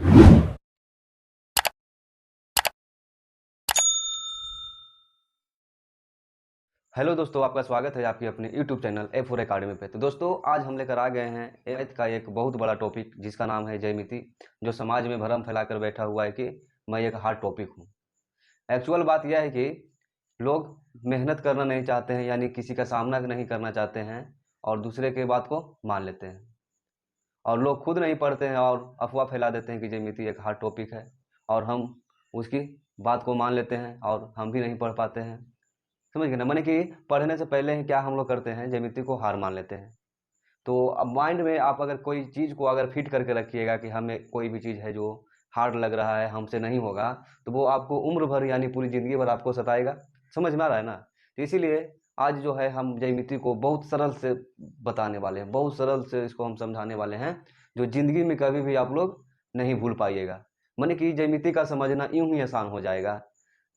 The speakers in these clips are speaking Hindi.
हेलो दोस्तों, आपका स्वागत है आपकी अपने यूट्यूब चैनल A4 अकेडमी पे। तो दोस्तों, आज हम लेकर आ गए हैं मैथ का एक बहुत बड़ा टॉपिक जिसका नाम है ज्यामिति, जो समाज में भरम फैलाकर बैठा हुआ है कि मैं एक हार्ड टॉपिक हूँ। एक्चुअल बात यह है कि लोग मेहनत करना नहीं चाहते हैं, यानी किसी का सामना नहीं करना चाहते हैं और दूसरे के बात को मान लेते हैं। और लोग खुद नहीं पढ़ते हैं और अफवाह फैला देते हैं कि ज्यामिति एक हार्ड टॉपिक है, और हम उसकी बात को मान लेते हैं और हम भी नहीं पढ़ पाते हैं। समझ गए ना? माने कि पढ़ने से पहले ही क्या हम लोग करते हैं, ज्यामिति को हार मान लेते हैं। तो अब माइंड में आप अगर कोई चीज़ को अगर फिट करके रखिएगा कि हमें कोई भी चीज़ है जो हार्ड लग रहा है, हमसे नहीं होगा, तो वो आपको उम्र भर यानी पूरी ज़िंदगी भर आपको सताएगा। समझ में आ रहा है ना? तो इसीलिए आज जो है हम ज्यामिति को बहुत सरल से बताने वाले हैं, बहुत सरल से इसको हम समझाने वाले हैं, जो ज़िंदगी में कभी भी आप लोग नहीं भूल पाइएगा। माने कि ज्यामिति का समझना यूं ही आसान हो जाएगा।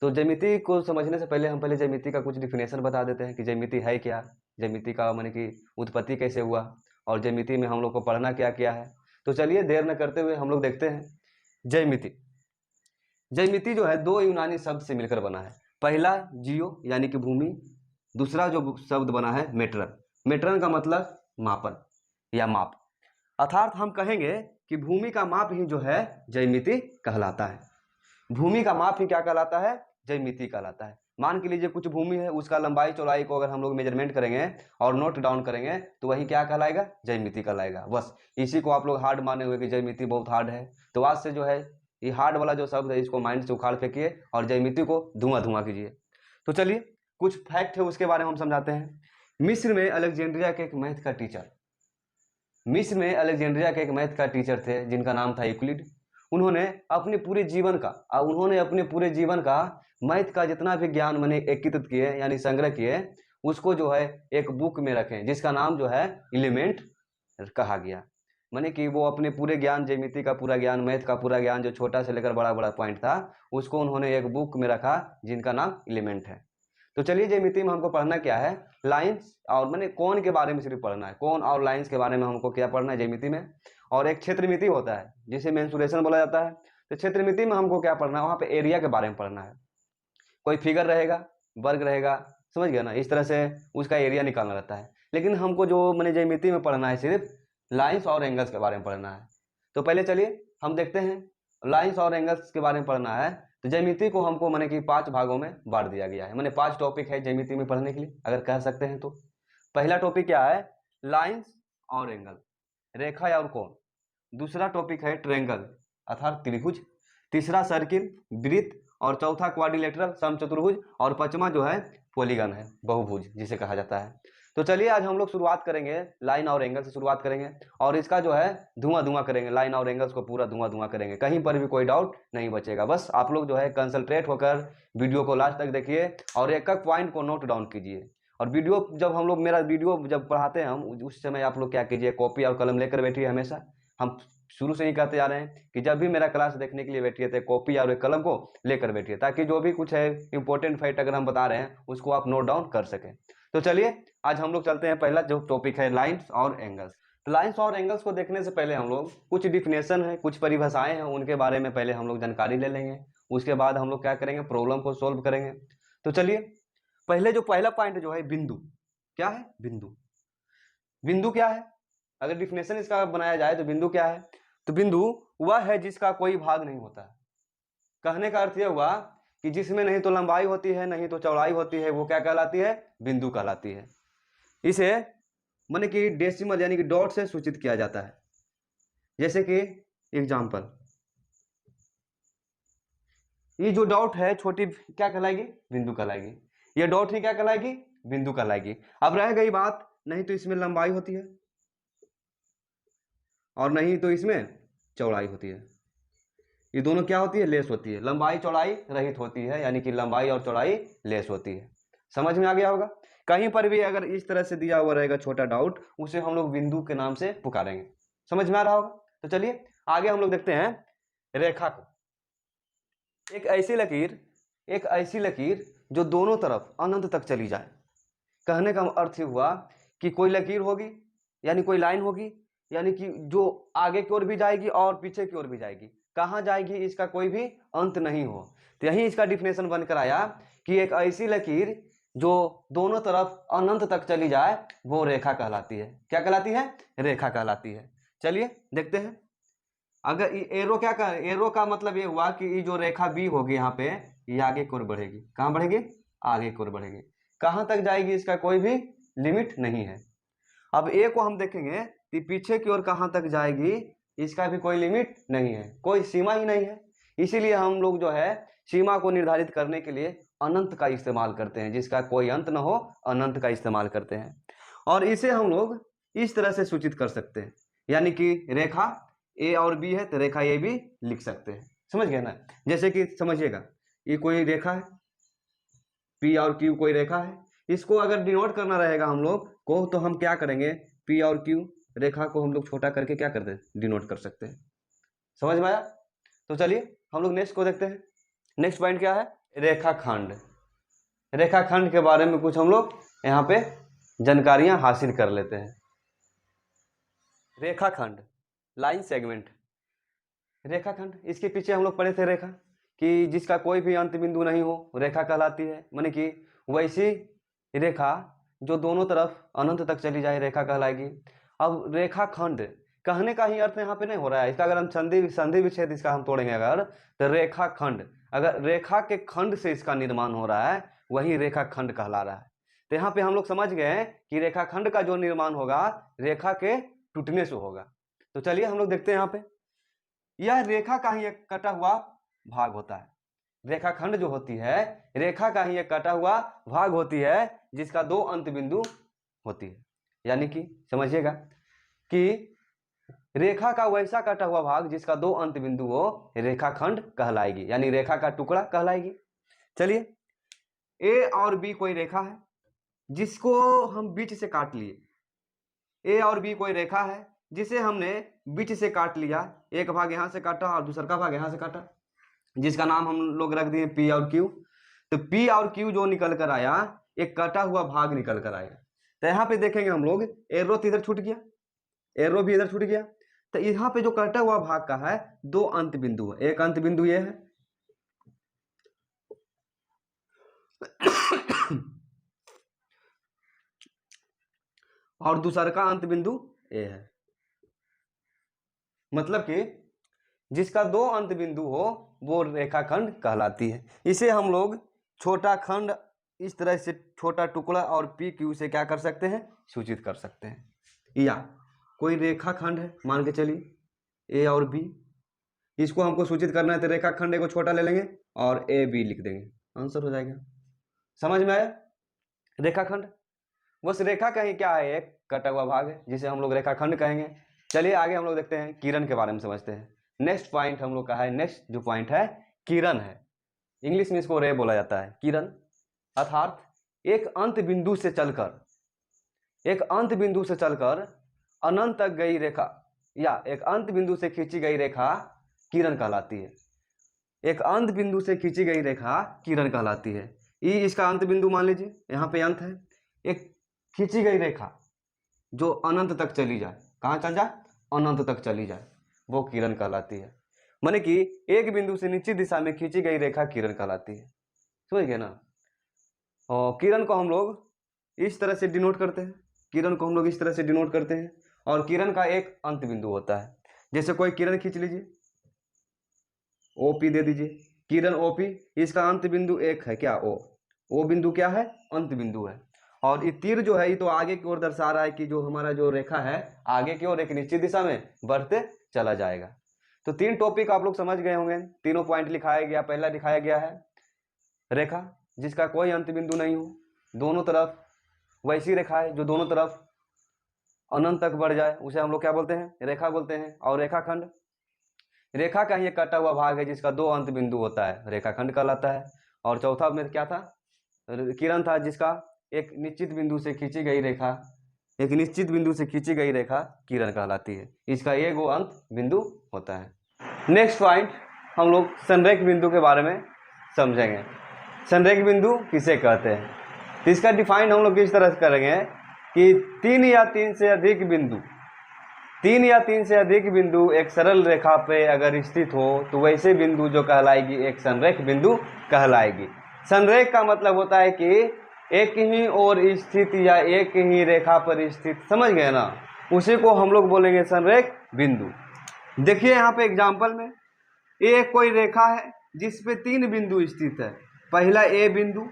तो ज्यामिति को समझने से पहले हम पहले ज्यामिति का कुछ डिफिनेशन बता देते हैं कि ज्यामिति है क्या, ज्यामिति का माने कि उत्पत्ति कैसे हुआ, और ज्यामिति में हम लोग को पढ़ना क्या क्या है। तो चलिए देर न करते हुए हम लोग देखते हैं ज्यामिति। ज्यामिति जो है दो यूनानी शब्द से मिलकर बना है। पहला जियो यानी कि भूमि, दूसरा जो शब्द बना है मेट्रन। मेट्रन का मतलब मापन या माप। अर्थात हम कहेंगे कि भूमि का माप ही जो है ज्यामिति कहलाता है। भूमि का माप ही क्या कहलाता है? ज्यामिति कहलाता है। मान के लीजिए कुछ भूमि है, उसका लंबाई चौड़ाई को अगर हम लोग मेजरमेंट करेंगे और नोट डाउन करेंगे तो वही क्या कहलाएगा? ज्यामिति कहलाएगा। बस इसी को आप लोग हार्ड माने हुए कि ज्यामिति बहुत हार्ड है। तो आज से जो है ये हार्ड वाला जो शब्द है इसको माइंड से उखाड़ फेंकिए और ज्यामिति को धुआं धुआं कीजिए। तो चलिए कुछ फैक्ट है उसके बारे में हम समझाते हैं। मिस्र में अलेक्जेंड्रिया के एक मैथ का टीचर मिस्र में अलेक्जेंड्रिया के एक मैथ का टीचर थे जिनका नाम था यूक्लिड। उन्होंने अपने पूरे जीवन का मैथ का जितना भी ज्ञान मैंने एकत्रित किए यानी संग्रह किए, उसको जो है एक बुक में रखें जिसका नाम जो है एलिमेंट कहा गया। माने कि वो अपने पूरे ज्ञान, ज्यामिति का पूरा ज्ञान, मैथ का पूरा ज्ञान, जो छोटा से लेकर बड़ा बड़ा पॉइंट था, उसको उन्होंने एक बुक में रखा जिनका नाम एलिमेंट है। तो चलिए ज्यामिति में हमको पढ़ना क्या है? लाइंस और मैंने कोण के बारे में सिर्फ पढ़ना है। कोण और लाइंस के बारे में हमको क्या पढ़ना है ज्यामिति में। और एक क्षेत्रमिति होता है जिसे मेंसुरेशन बोला जाता है। तो क्षेत्रमिति में हमको क्या पढ़ना है? वहाँ पे एरिया के बारे में पढ़ना है। कोई फिगर रहेगा, वर्ग रहेगा, समझ गया ना? इस तरह से उसका एरिया निकालना रहता है। लेकिन हमको जो मैंने ज्यामिति में पढ़ना है सिर्फ लाइंस और एंगल्स के बारे में पढ़ना है। तो पहले चलिए हम देखते हैं लाइंस और एंगल्स के बारे में पढ़ना है। तो ज्यामिति को हमको माने कि 5 भागों में बांट दिया गया है। माने 5 टॉपिक है ज्यामिति में पढ़ने के लिए, अगर कह सकते हैं तो। पहला टॉपिक क्या है? लाइंस और एंगल, रेखा और कोण। दूसरा टॉपिक है ट्रायंगल अर्थात त्रिभुज। तीसरा सर्किल, वृत्त। और चौथा क्वाड्रिलेटरल समचतुर्भुज। और पांचवा जो है पॉलीगन है, बहुभुज जिसे कहा जाता है। तो चलिए आज हम लोग शुरुआत करेंगे लाइन और एंगल से शुरुआत करेंगे, और इसका जो है धुआं धुआं करेंगे। लाइन और एंगल्स को पूरा धुआं धुआं करेंगे, कहीं पर भी कोई डाउट नहीं बचेगा। बस आप लोग जो है कंसंट्रेट होकर वीडियो को लास्ट तक देखिए और एक एक पॉइंट को नोट डाउन कीजिए। और वीडियो जब हम लोग मेरा वीडियो जब पढ़ाते हैं हम, उस समय आप लोग क्या कीजिए, कॉपी और कलम लेकर बैठिए। हमेशा हम शुरू से ही कहते जा रहे हैं कि जब भी मेरा क्लास देखने के लिए बैठिए तो कॉपी और एक कलम को लेकर बैठिए, ताकि जो भी कुछ है इंपॉर्टेंट फैक्ट अगर हम बता रहे हैं उसको आप नोट डाउन कर सकें। तो चलिए आज हम लोग चलते हैं। पहला जो टॉपिक है लाइंस और एंगल्स। तो लाइंस और एंगल्स को देखने से पहले हम लोग कुछ डिफिनेशन है, कुछ परिभाषाएं हैं, उनके बारे में पहले हम लोग जानकारी ले लेंगे। उसके बाद हम लोग क्या करेंगे, प्रॉब्लम को सोल्व करेंगे। तो चलिए पहले जो पहला पॉइंट जो है बिंदु। क्या है? बिंदु। बिंदु क्या है? अगर डिफिनेशन इसका बनाया जाए तो बिंदु क्या है? तो बिंदु वह है जिसका कोई भाग नहीं होता। कहने का अर्थ यह हुआ कि जिसमें नहीं तो लंबाई होती है नहीं तो चौड़ाई होती है, वो क्या कहलाती है? बिंदु कहलाती है। इसे माने कि डेसिमल यानी कि डॉट से सूचित किया जाता है। जैसे कि एग्जाम्पल, ये जो डॉट है छोटी क्या कहलाएगी? बिंदु कहलाएगी। ये डॉट ही क्या कहलाएगी? बिंदु कहलाएगी। अब रह गई बात, नहीं तो इसमें लंबाई होती है और नहीं तो इसमें चौड़ाई होती है। ये दोनों क्या होती है? लेस होती है। लंबाई चौड़ाई रहित होती है, यानी कि लंबाई और चौड़ाई लेस होती है। समझ में आ गया होगा? कहीं पर भी अगर इस तरह से दिया हुआ रहेगा छोटा डाउट, उसे हम लोग बिंदु के नाम से पुकारेंगे। समझ में आ रहा होगा? तो चलिए आगे हम लोग देखते हैं रेखा को। एक ऐसी लकीर जो दोनों तरफ अनंत तक चली जाए। कहने का अर्थ हुआ कि कोई लकीर होगी यानी कोई लाइन होगी, यानी कि जो आगे की ओर भी जाएगी और पीछे की ओर भी जाएगी, कहाँ जाएगी इसका कोई भी अंत नहीं हो। तो यही इसका डिफिनेशन बनकर आया कि एक ऐसी लकीर जो दोनों तरफ अनंत तक चली जाए वो रेखा कहलाती है। क्या कहलाती है? रेखा कहलाती है। चलिए देखते हैं। अगर एरो क्या कर, एरो का मतलब ये हुआ कि ये जो रेखा बी होगी यहाँ पे, ये आगे की ओर बढ़ेगी। कहाँ बढ़ेगी? आगे की ओर बढ़ेगी। कहाँ तक जाएगी इसका कोई भी लिमिट नहीं है। अब ए को हम देखेंगे कि पीछे की ओर कहाँ तक जाएगी इसका भी कोई लिमिट नहीं है, कोई सीमा ही नहीं है। इसीलिए हम लोग जो है सीमा को निर्धारित करने के लिए अनंत का इस्तेमाल करते हैं, जिसका कोई अंत न हो, अनंत का इस्तेमाल करते हैं। और इसे हम लोग इस तरह से सूचित कर सकते हैं, यानी कि रेखा ए और बी है तो रेखा ए भी लिख सकते हैं। समझ गए ना? जैसे कि समझिएगा, ये कोई रेखा है, पी और क्यू कोई रेखा है। इसको अगर डिनोट करना रहेगा हम लोग को तो हम क्या करेंगे, पी और क्यू रेखा को हम लोग छोटा करके क्या करते हैं, डिनोट कर सकते हैं। समझ में आया? तो चलिए हम लोग नेक्स्ट को देखते हैं। नेक्स्ट पॉइंट क्या है? रेखाखंड। रेखाखंड के बारे में कुछ हम लोग यहाँ पे जानकारियां हासिल कर लेते हैं। रेखाखंड, लाइन सेगमेंट। रेखाखंड, इसके पीछे हम लोग पढ़े थे रेखा कि जिसका कोई भी अंत बिंदु नहीं हो रेखा कहलाती है। माने कि वैसी रेखा जो दोनों तरफ अनंत तक चली जाए रेखा कहलाएगी। अब रेखाखंड कहने का ही अर्थ यहाँ पे नहीं हो रहा है, इसका अगर हम संधि विच्छेद इसका हम तोड़ेंगे अगर, तो रेखाखंड, अगर रेखा के खंड से इसका निर्माण हो रहा है वही रेखाखंड कहला रहा है। तो यहाँ पे हम लोग समझ गए कि रेखाखंड का जो निर्माण होगा रेखा के टूटने से होगा। तो चलिए हम लोग देखते हैं यहाँ पे, यह रेखा का ही एक कटा हुआ भाग होता है। रेखाखंड जो होती है रेखा का ही एक कटा हुआ भाग होती है जिसका दो अंत बिंदु होती है। यानी कि समझिएगा कि रेखा का वैसा कटा हुआ भाग जिसका दो अंत बिंदु हो रेखाखंड कहलाएगी, यानी रेखा का टुकड़ा कहलाएगी। चलिए, ए और बी कोई रेखा है जिसको हम बीच से काट लिए। ए और बी कोई रेखा है जिसे हमने बीच से काट लिया, एक भाग यहां से काटा और दूसरा का भाग यहां से काटा, जिसका नाम हम लोग रख दिए पी और क्यू। तो पी और क्यू जो निकल कर आया एक कटा हुआ भाग निकल कर आया। तो यहाँ पे देखेंगे हम लोग एरो तो इधर छूट गया, एरो भी इधर छूट गया। तो यहाँ पे जो कटा हुआ भाग का है दो अंत बिंदु है, एक अंत बिंदु ये है और दूसरा का अंत बिंदु ए है। मतलब कि जिसका दो अंत बिंदु हो वो रेखाखंड कहलाती है। इसे हम लोग छोटा खंड इस तरह से छोटा टुकड़ा और पी क्यू से क्या कर सकते हैं, सूचित कर सकते हैं। या कोई रेखाखंड है मान के चलिए ए और बी, इसको हमको सूचित करना है तो रेखाखंड को छोटा ले लेंगे और ए बी लिख देंगे, आंसर हो जाएगा। समझ में आया? रेखाखंड बस रेखा का ही क्या है, एक कटा हुआ भाग है जिसे हम लोग रेखाखंड कहेंगे। चलिए आगे हम लोग देखते हैं, किरण के बारे में समझते हैं। नेक्स्ट पॉइंट हम लोग का है, नेक्स्ट जो पॉइंट है किरण है। इंग्लिश में इसको रे बोला जाता है। किरण अर्थात एक अंत बिंदु से चलकर, एक अंत बिंदु से चलकर अनंत तक गई रेखा या एक अंत बिंदु से खींची गई रेखा किरण कहलाती है। एक अंत बिंदु से खींची गई रेखा किरण कहलाती है। ई इसका अंत बिंदु मान लीजिए, यहाँ पे अंत है। एक खींची गई रेखा जो अनंत तक चली जाए, कहाँ चल जाए, अनंत तक चली जाए, वो किरण कहलाती है। माने कि एक बिंदु से निश्चित दिशा में खींची गई रेखा किरण कहलाती है। समझ गए ना? और किरण को हम लोग इस तरह से डिनोट करते हैं, किरण को हम लोग इस तरह से डिनोट करते हैं। और किरण का एक अंत बिंदु होता है। जैसे कोई किरण खींच लीजिए, ओपी दे दीजिए, किरण ओपी, इसका अंत बिंदु एक है क्या, ओ बिंदु क्या है, अंत बिंदु है। और ये तीर जो है ये तो आगे की ओर दर्शा रहा है कि जो हमारा जो रेखा है आगे की ओर एक निश्चित दिशा में बढ़ते चला जाएगा। तो तीन टॉपिक आप लोग समझ गए होंगे, तीनों पॉइंट लिखाया गया। पहला दिखाया गया है रेखा जिसका कोई अंत बिंदु नहीं हो, दोनों तरफ वैसी रेखा है जो दोनों तरफ अनंत तक बढ़ जाए, उसे हम लोग क्या बोलते हैं, रेखा बोलते हैं। और रेखाखंड रेखा का ही एक कटा हुआ भाग है जिसका दो अंत बिंदु होता है, रेखाखंड कहलाता है। और चौथा में क्या था, किरण था जिसका एक निश्चित बिंदु से खींची गई रेखा, एक निश्चित बिंदु से खींची गई रेखा किरण कहलाती है। इसका एक वो अंत बिंदु होता है। नेक्स्ट पॉइंट हम लोग संरेख बिंदु के बारे में समझेंगे। संरेख बिंदु किसे कहते हैं, तो इसका डिफाइन हम लोग किस तरह से करेंगे कि तीन या तीन से अधिक बिंदु तीन या तीन से अधिक बिंदु एक सरल रेखा पे अगर स्थित हो तो वैसे बिंदु जो कहलाएगी एक संरेख बिंदु कहलाएगी। संरेख का मतलब होता है कि एक ही ओर स्थित या एक ही रेखा पर स्थित, समझ गए ना, उसी को हम लोग बोलेंगे संरेख बिंदु। देखिए यहाँ पे एग्जाम्पल में ये कोई रेखा है जिस पे तीन बिंदु स्थित है। पहला ए बिंदु,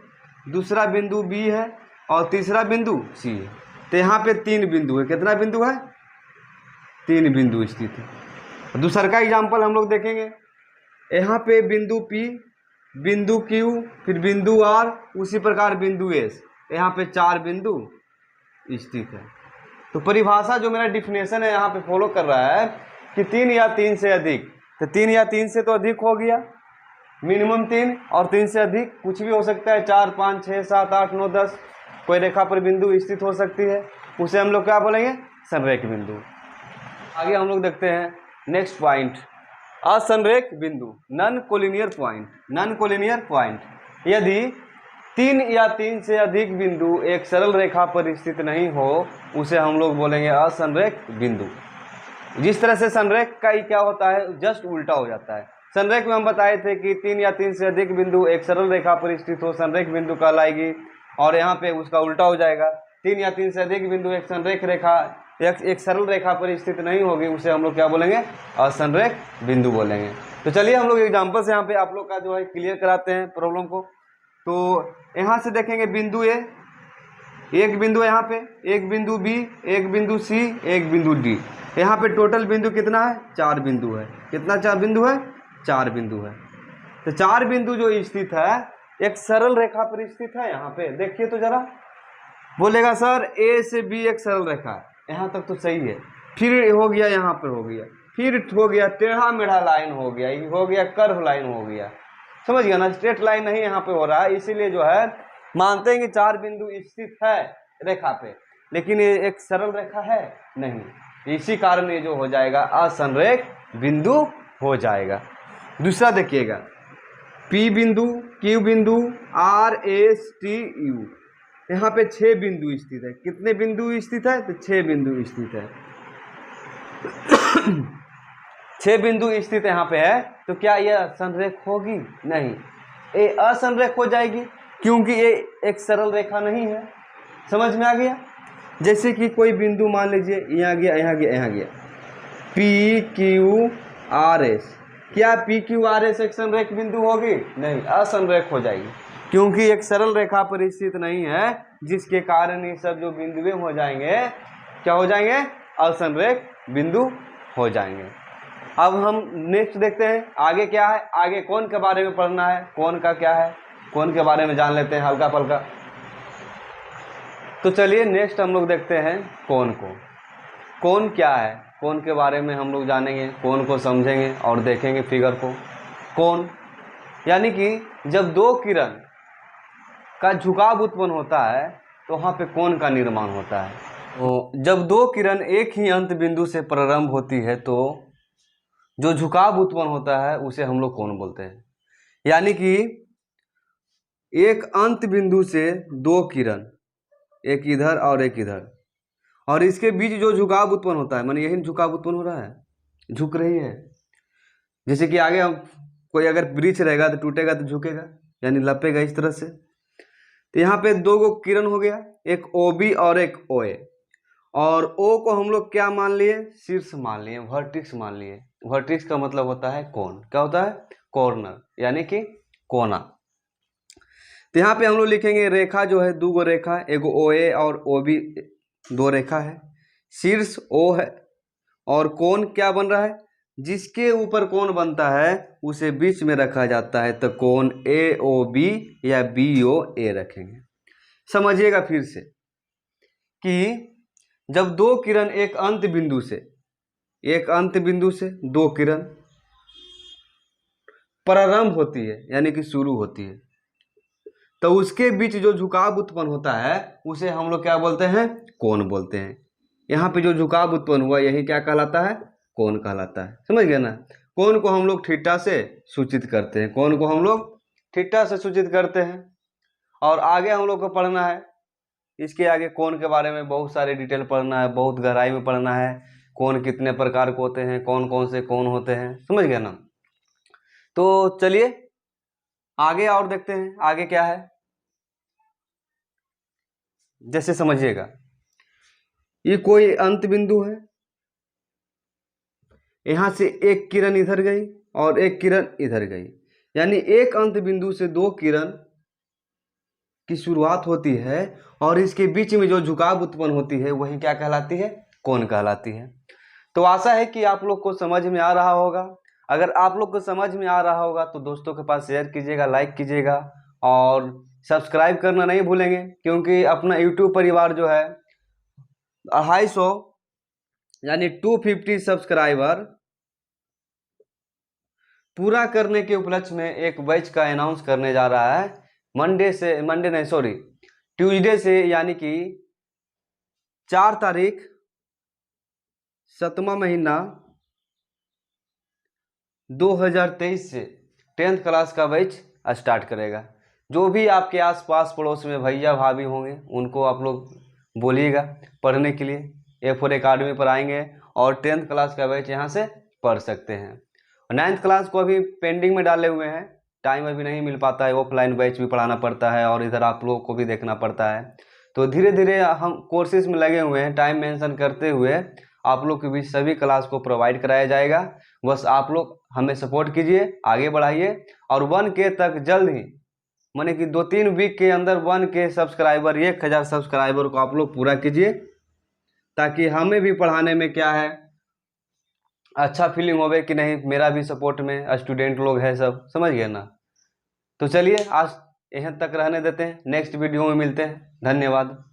दूसरा बिंदु बी है और तीसरा बिंदु सी है। तो यहाँ पे तीन बिंदु है। कितना बिंदु है? तीन बिंदु स्थित है। दूसरा का एग्जाम्पल हम लोग देखेंगे। यहाँ पे बिंदु पी, बिंदु क्यू, फिर बिंदु आर, उसी प्रकार बिंदु एस। यहाँ पे चार बिंदु स्थित है। तो परिभाषा जो मेरा डिफिनेशन है यहाँ पे फॉलो कर रहा है कि तीन या तीन से अधिक। तो तीन या तीन से तो अधिक हो गया, मिनिमम तीन, और तीन से अधिक कुछ भी हो सकता है, 4 5 6 7 8 9 10, कोई रेखा पर बिंदु स्थित हो सकती है, उसे हम लोग क्या बोलेंगे? संरेख बिंदु। आगे हम लोग देखते हैं नेक्स्ट पॉइंट, असंरेख बिंदु, non collinear point. Non collinear point यदि तीन या तीन से अधिक बिंदु एक सरल रेखा पर स्थित नहीं हो उसे हम लोग बोलेंगे असंरेख बिंदु। जिस तरह से संरेख का ही क्या होता है, जस्ट उल्टा हो जाता है। संरेख में हम बताए थे कि तीन या तीन से अधिक बिंदु एक सरल रेखा पर स्थित हो संरेख बिंदु कहलाएगी, और यहाँ पे उसका उल्टा हो जाएगा। तीन या तीन से अधिक बिंदु एक संरेख रेखा एक सरल रेखा पर स्थित नहीं होगी, उसे हम लोग क्या बोलेंगे? असंरेख बिंदु बोलेंगे। तो चलिए हम लोग एग्जाम्पल से यहाँ पे आप लोग का जो है क्लियर कराते हैं प्रॉब्लम को। तो यहाँ से देखेंगे बिंदु ए, एक बिंदु यहाँ पे, एक बिंदु बी, एक बिंदु सी, एक बिंदु डी। यहाँ पे टोटल बिंदु कितना है? चार बिंदु है। कितना चार बिंदु है? चार बिंदु है। तो चार बिंदु जो स्थित है एक सरल रेखा पर स्थित है। यहाँ पे देखिए तो जरा, बोलेगा सर ए से बी एक सरल रेखा है, यहाँ तक तो सही है। फिर हो गया यहाँ पर हो गया, फिर हो गया टेढ़ा मेढ़ा लाइन हो गया, ये हो गया कर्व लाइन हो गया, समझ गया ना? स्ट्रेट लाइन नहीं यहाँ पे हो रहा है, इसीलिए जो है मानते हैं कि चार बिंदु स्थित है रेखा पे, लेकिन ये एक सरल रेखा है नहीं। इसी कारण ये जो हो जाएगा असंरेख बिंदु हो जाएगा। दूसरा देखिएगा, पी बिंदु, क्यू बिंदु, आर एस टी यू, यहाँ पे 6 बिंदु स्थित है। कितने बिंदु स्थित है? तो 6 बिंदु स्थित है। 6 बिंदु स्थित यहाँ पे है, तो क्या यह संरेख होगी? नहीं, ये असंरेख हो जाएगी, क्योंकि ये एक सरल रेखा नहीं है। समझ में आ गया? जैसे कि कोई बिंदु मान लीजिए यहाँ गया, यहाँ गया, यहाँ गया, पी क्यू आर एस, क्या पी क्यू आर एस एक संरेख बिंदु होगी? नहीं, असंरेख हो जाएगी, क्योंकि एक सरल रेखा पर स्थित नहीं है, जिसके कारण ये सब जो बिंदुएं हो जाएंगे क्या हो जाएंगे? असंरेख बिंदु हो जाएंगे। अब हम नेक्स्ट देखते हैं आगे क्या है। आगे कोण के बारे में पढ़ना है, कोण का क्या है, कोण के बारे में जान लेते हैं हल्का फल्का। तो चलिए नेक्स्ट हम लोग देखते हैं कोण को। कोण क्या है, कोण के बारे में हम लोग जानेंगे, कोण को समझेंगे और देखेंगे फिगर को। कोण यानी कि जब दो किरण का झुकाव उत्पन्न होता है तो वहाँ पे कोण का निर्माण होता है। तो जब दो किरण एक ही अंत बिंदु से प्रारंभ होती है तो जो झुकाव उत्पन्न होता है उसे हम लोग कोण बोलते हैं। यानी कि एक अंत बिंदु से दो किरण, एक इधर और एक इधर, और इसके बीच जो झुकाव उत्पन्न होता है, माने यही झुकाव उत्पन्न हो रहा है, झुक रही है। जैसे कि आगे हम कोई अगर वृक्ष रहेगा तो टूटेगा तो झुकेगा, यानी लपेगा इस तरह से। तो यहाँ पे दो गो किरण हो गया, एक OB और एक OA, और O को हम लोग क्या मान लिए? शीर्ष मान लिए, वर्टिक्स मान लिए। वर्टिक्स का मतलब होता है कोण। क्या होता है? कॉर्नर, यानी कि कोना। तो यहाँ पे हम लोग लिखेंगे रेखा जो है, दो गो रेखा, एक OA और OB, दो रेखा है, शीर्ष O है, और कोण क्या बन रहा है? जिसके ऊपर कोण बनता है उसे बीच में रखा जाता है, तो कोण AOB या BOA रखेंगे। समझिएगा फिर से कि जब दो किरण एक अंत बिंदु से दो किरण प्रारंभ होती है, यानी कि शुरू होती है, तो उसके बीच जो झुकाव उत्पन्न होता है उसे हम लोग क्या बोलते हैं? कोण बोलते हैं। यहाँ पे जो झुकाव उत्पन्न हुआ यही क्या कहलाता है? कोण कहलाता है। समझ गए ना? कोण को हम लोग थीटा से सूचित करते हैं, कोण को हम लोग थीटा से सूचित करते हैं। और आगे हम लोग को पढ़ना है, इसके आगे कोण के बारे में बहुत सारे डिटेल पढ़ना है, बहुत गहराई में पढ़ना है। कौन कितने प्रकार के होते हैं, कौन कौन से कौन होते हैं, समझ गए ना। तो चलिए आगे और देखते हैं आगे क्या है। जैसे समझिएगा, ये कोई अंत बिंदु है, यहां से एक किरण इधर गई और एक किरण इधर गई, यानी एक अंत बिंदु से दो किरण की शुरुआत होती है और इसके बीच में जो झुकाव उत्पन्न होती है वही क्या कहलाती है, कोण कहलाती है। तो आशा है कि आप लोग को समझ में आ रहा होगा। अगर आप लोग को समझ में आ रहा होगा तो दोस्तों के पास शेयर कीजिएगा, लाइक कीजिएगा और सब्सक्राइब करना नहीं भूलेंगे, क्योंकि अपना यूट्यूब परिवार जो है 250 यानी 250 सब्सक्राइबर पूरा करने के उपलक्ष्य में एक बैच का अनाउंस करने जा रहा है। मंडे नहीं सॉरी ट्यूसडे से, यानी कि 4 तारीख 7वां महीना 2023 से 10th क्लास का बैच स्टार्ट करेगा। जो भी आपके आसपास पड़ोस में भैया भाभी होंगे उनको आप लोग बोलिएगा पढ़ने के लिए, A4 एकेडमी पर आएंगे और 10th क्लास का बैच यहाँ से पढ़ सकते हैं। 9th क्लास को अभी पेंडिंग में डाले हुए हैं, टाइम अभी नहीं मिल पाता है, ऑफलाइन बैच भी पढ़ाना पड़ता है और इधर आप लोगों को भी देखना पड़ता है। तो धीरे धीरे हम कोर्सेज में लगे हुए हैं, टाइम मेंशन करते हुए आप लोग के बीच सभी क्लास को प्रोवाइड कराया जाएगा। बस आप लोग हमें सपोर्ट कीजिए, आगे बढ़ाइए और 1K तक जल्द ही, माने कि 2-3 वीक के अंदर 1K सब्सक्राइबर, 1000 सब्सक्राइबर को आप लोग पूरा कीजिए, ताकि हमें भी पढ़ाने में क्या है अच्छा फीलिंग होवे कि नहीं मेरा भी सपोर्ट में स्टूडेंट लोग हैं सब, समझ गए ना। तो चलिए आज यहाँ तक रहने देते हैं, नेक्स्ट वीडियो में मिलते हैं, धन्यवाद।